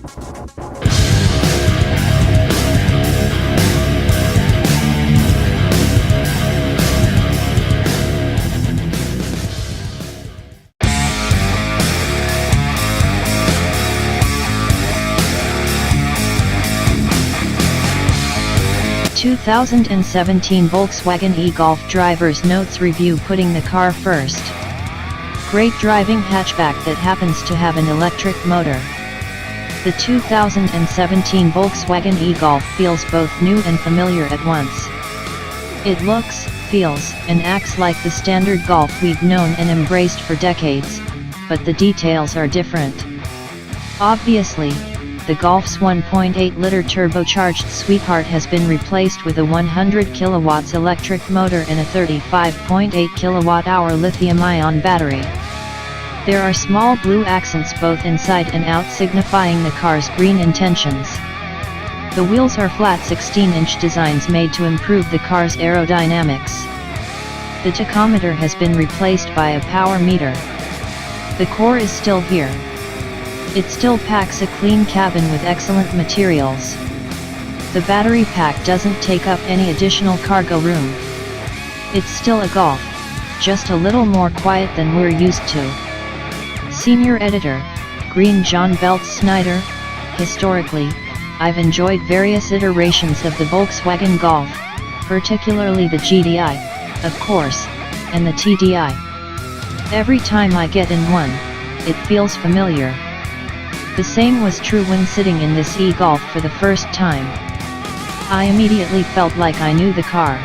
...2017 Volkswagen e-Golf Driver's Notes Review. Putting the car first. Great driving hatchback that happens to have an electric motor. The 2017 Volkswagen e-Golf feels both new and familiar at once. It looks, feels, and acts like the standard Golf we've known and embraced for decades, but the details are different. Obviously, the Golf's 1.8-liter turbocharged sweetheart has been replaced with a 100 kilowatts electric motor and a 35.8 kilowatt-hour lithium-ion battery. There are small blue accents both inside and out, signifying the car's green intentions. The wheels are flat 16-inch designs made to improve the car's aerodynamics. The tachometer has been replaced by a power meter. The core is still here. It still packs a clean cabin with excellent materials. The battery pack doesn't take up any additional cargo room. It's still a Golf, just a little more quiet than we're used to. Senior Editor, Green John Belts Snyder. Historically, I've enjoyed various iterations of the Volkswagen Golf, particularly the GDI, of course, and the TDI. Every time I get in one, it feels familiar. The same was true when sitting in this e-Golf for the first time. I immediately felt like I knew the car.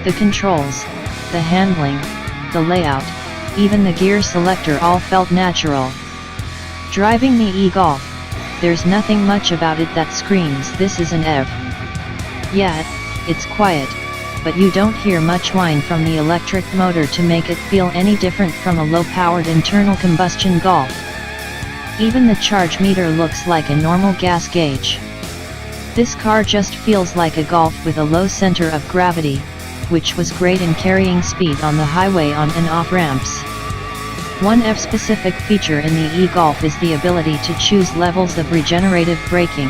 The controls, the handling, the layout, even the gear selector all felt natural. Driving the e-Golf, there's nothing much about it that screams this is an EV. Yeah, it's quiet, but you don't hear much whine from the electric motor to make it feel any different from a low-powered internal combustion Golf. Even the charge meter looks like a normal gas gauge. This car just feels like a Golf with a low center of gravity, which was great in carrying speed on the highway on and off ramps. One F-specific feature in the e-Golf is the ability to choose levels of regenerative braking.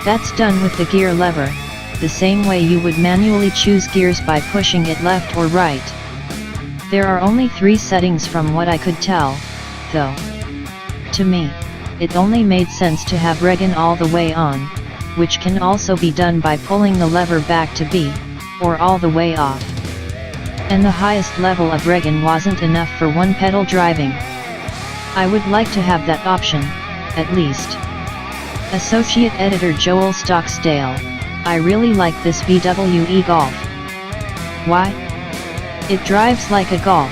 That's done with the gear lever, the same way you would manually choose gears by pushing it left or right. There are only 3 settings from what I could tell, though. To me, it only made sense to have regen all the way on, which can also be done by pulling the lever back to B, or all the way off. And the highest level of regen wasn't enough for one-pedal driving. I would like to have that option, at least. Associate Editor Joel Stocksdale, I really like this VW e-Golf. Why? It drives like a Golf,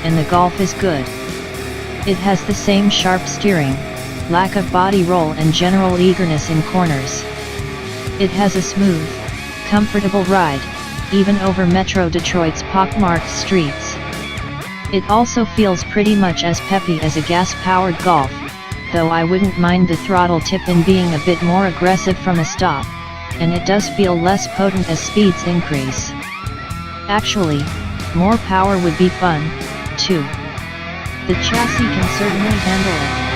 and the Golf is good. It has the same sharp steering, lack of body roll and general eagerness in corners. It has a smooth, comfortable ride, even over Metro Detroit's pockmarked streets. It also feels pretty much as peppy as a gas-powered Golf, though I wouldn't mind the throttle tip in being a bit more aggressive from a stop, and it does feel less potent as speeds increase. Actually, more power would be fun, too. The chassis can certainly handle it.